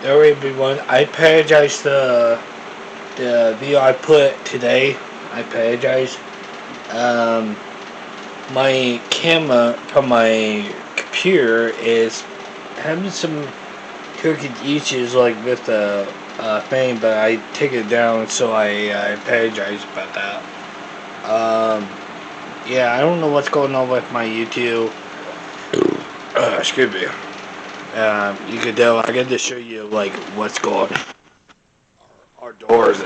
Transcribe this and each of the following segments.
Alright, everyone. I apologize the video I put today. I apologize. Um, my camera from my computer is having some crooked issues, like with the thing, but I take it down, so I apologize about that. Yeah, I don't know what's going on with my YouTube. Excuse me. You could tell I got to show you like what's going on. Our doors.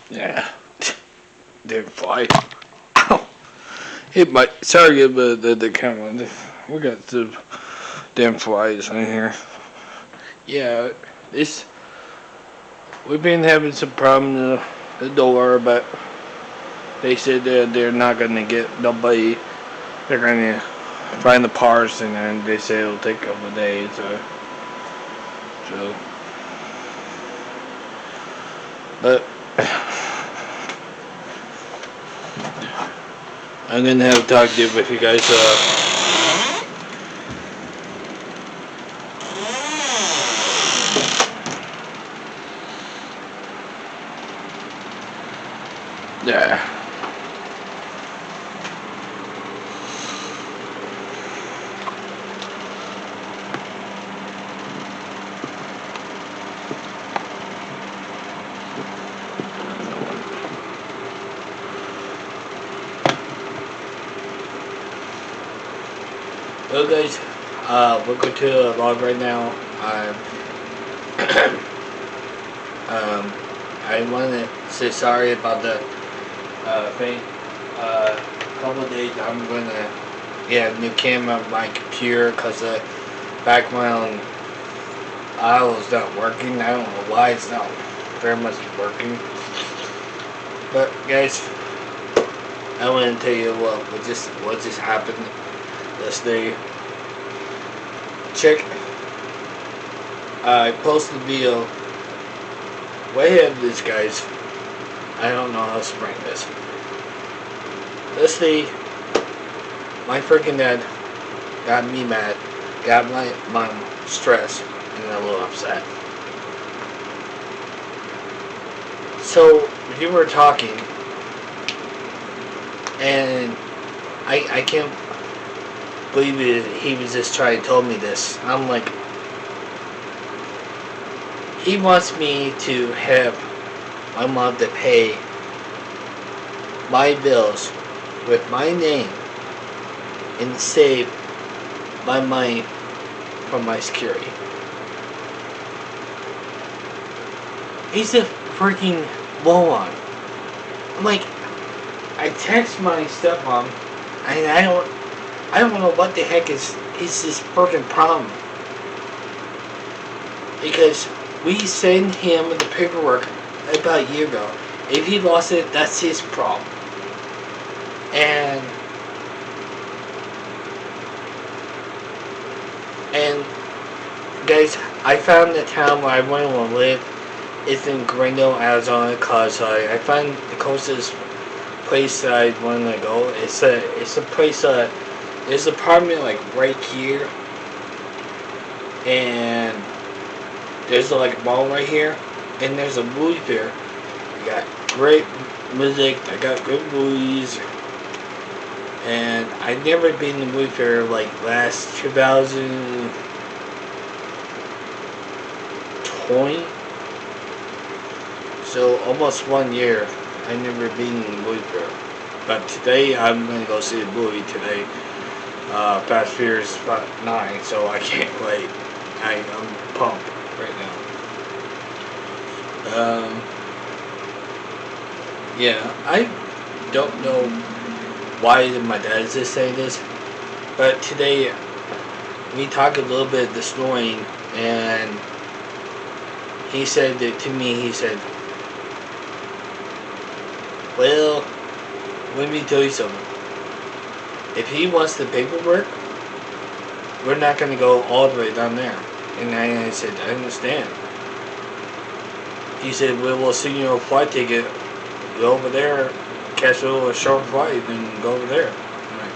Yeah. Damn fly. Ow. Hit my. Sorry about the camera. We got the damn flies in here. Yeah, this. We've been having some problems with the door, but they said that they're not gonna get nobody. They're gonna find the parts, and then they say it'll take a couple of days. So. But I'm gonna have to talk to you with you guys. Yeah. Well, guys, we're going to log right now. I want to say sorry about the thing. A couple of days I'm gonna get a new camera on my computer because the background aisle is not working. I don't know why it's not very much working. But guys, I want to tell you what just happened this day. Check. I posted a video. Way ahead of this, guys. I don't know how to spring this. This day, my freaking dad got me mad, got my mom stressed, and a little upset. So we were talking, and I can't believe it. He was just trying to tell me this. I'm like, he wants me to have my mom to pay my bills with my name and save my money from my security. He's a freaking moron. I'm like, I text my stepmom, and I don't know what the heck is this freaking problem. Because we sent him the paperwork about a year ago. If he lost it, that's his problem. And guys, I found the town where I want to live. It's in Greenville, Arizona, because I found the closest place that I want to go. It's a place. There's an apartment like right here, and there's like a mall right here, and there's a movie theater. We got great music. I got good movies, And I'd never been to movie fair like last 2020. So almost 1 year I never been in the movie fair. But today I'm gonna go see the movie today. Fast Furious 9, so I can't wait. I'm pumped right now. Yeah, I don't know why my dad just saying this, but today we talked a little bit this morning, and he said that to me. He said, "Well, let me tell you something. If he wants the paperwork, we're not going to go all the way down there." And I said, "I understand." He said, "Well, we'll send you a flight ticket. Go over there, catch a short flight, and go over there." I'm like,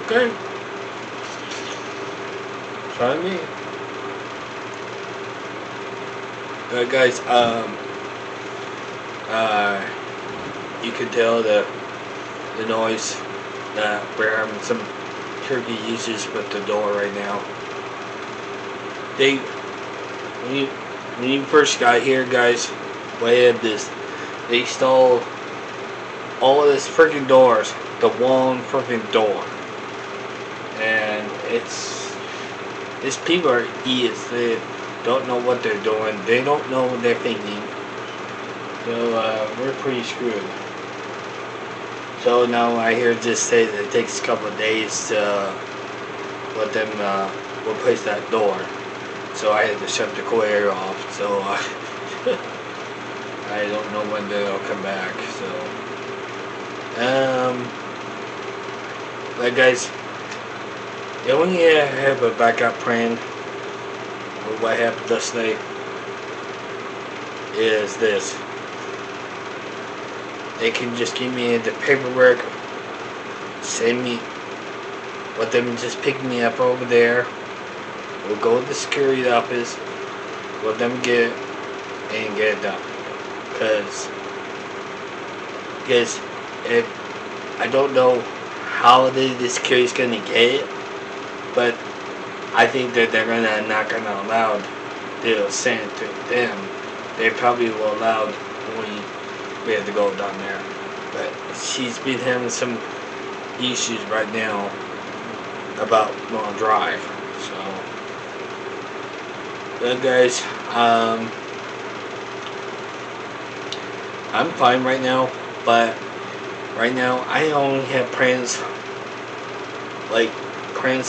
okay. Try me. Guys, you can tell the noise that we're having some turkey uses with the door right now. When you first got here, guys, they had this. They stole all of this freaking doors, the one freaking door, and these people are idiots. They don't know what they're doing. They don't know what they're thinking. So we're pretty screwed. So now I hear just say that it takes a couple of days to let them replace that door. So I had to shut the courier off. So I don't know when they'll come back. So but guys, you only have a backup plan for what happened yesterday is this. They can just give me the paperwork, send me, let them just pick me up over there. We'll go to the security office, let them get it, and get it done. Because if I don't know how the security's gonna get it, but I think that they're not gonna allow to send it to them. They probably will allow only. We had to go down there, but she's been having some issues right now about long drive. So, but guys, I'm fine right now. But right now, I only have plans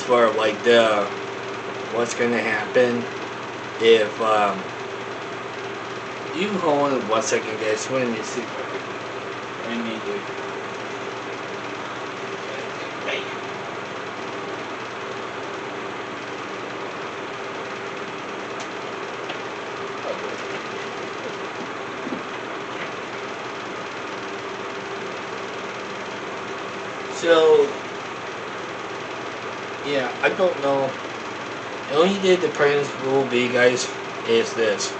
for like the what's gonna happen if you hold on 1 second, guys. Let me see. I need to. So, yeah, I don't know. The only thing the plans will be, guys, is this.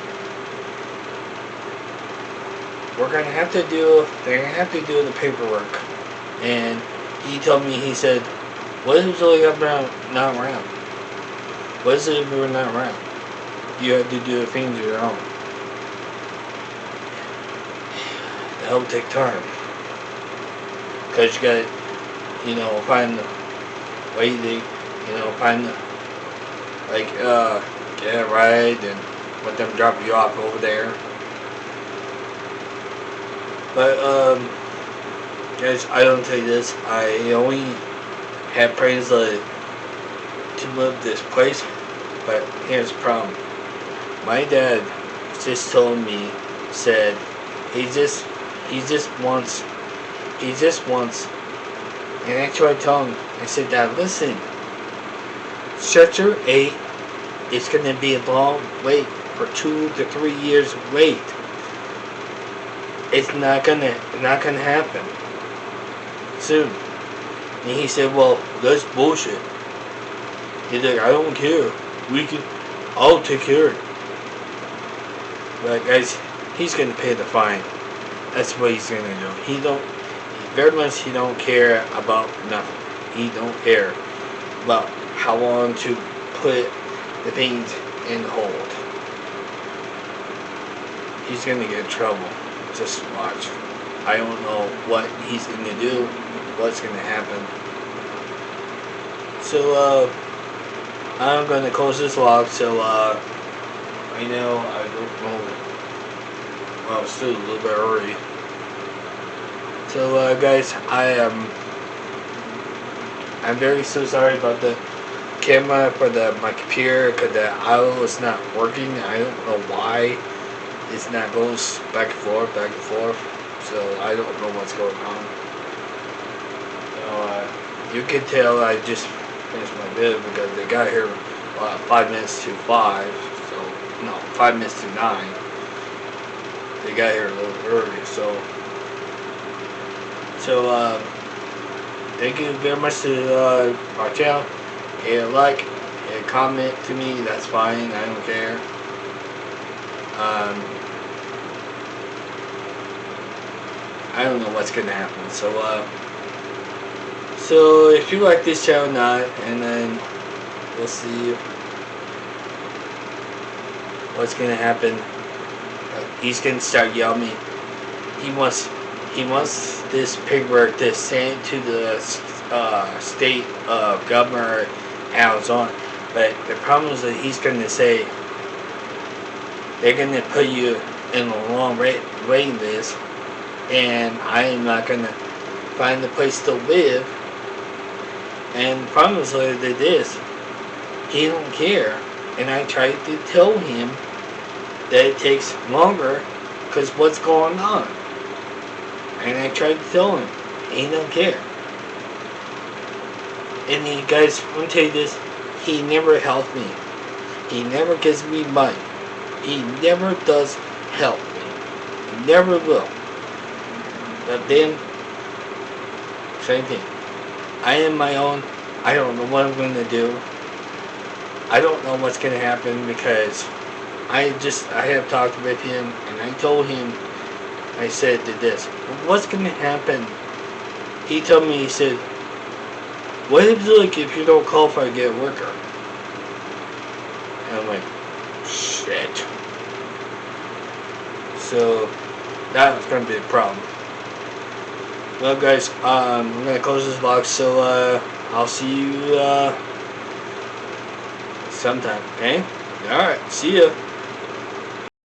They're gonna have to do the paperwork. And he told me, he said, "What if Zoe not around? What if we're not around? You have to do the things on your own. That'll take time. Because you gotta, find the way to, find the, get a ride and let them drop you off over there." But, guys, I don't tell you this. I only have plans to live this place. But here's the problem. My dad just told me, said, he just wants, and that's what I told him. I said, "Dad, listen, Sector 8 is going to be a long wait for 2 to 3 years wait. It's not gonna happen soon." And he said, "Well, that's bullshit." He's like, "I don't care. I'll take care of it." But guys, he's gonna pay the fine. That's what he's gonna do. He very much he don't care about nothing. He don't care about how long to put the things in hold. He's gonna get in trouble. Just watch. I don't know what he's gonna do, what's gonna happen. So I'm gonna close this vlog. So I know I don't know. Well, it's still a little bit early. So guys, I'm very so sorry about the camera for my computer, because the audio is not working. I don't know why it's not goes back and forth, back and forth. So I don't know what's going on. So you can tell I just finished my video because they got here 5 minutes to 5. So no, 5 minutes to 9. They got here a little early. So thank you very much to my channel. Hit a like, hit a comment to me. That's fine. I don't care. I don't know what's gonna happen. So if you like this channel or not, and then we'll see what's gonna happen. He's gonna start yelling at me. He wants this paperwork to send to the state governor of Arizona. But the problem is that he's gonna say they're gonna put you in a long waiting list, and I am not gonna find a place to live. And the problem is that this, he don't care. And I tried to tell him that it takes longer because what's going on. And I tried to tell him, he don't care. And he, guys, I'm gonna tell you this, he never helped me. He never gives me money. He never does help me. He never will. But then, same thing. I am my own. I don't know what I'm going to do. I don't know what's going to happen because I have talked with him and I told him, I said to this, what's going to happen? He told me, he said, what if you don't qualify to get a worker? And I'm like, shit. So that was going to be a problem. Well guys, I'm going to close this vlog, so I'll see you sometime, okay? Alright, see ya.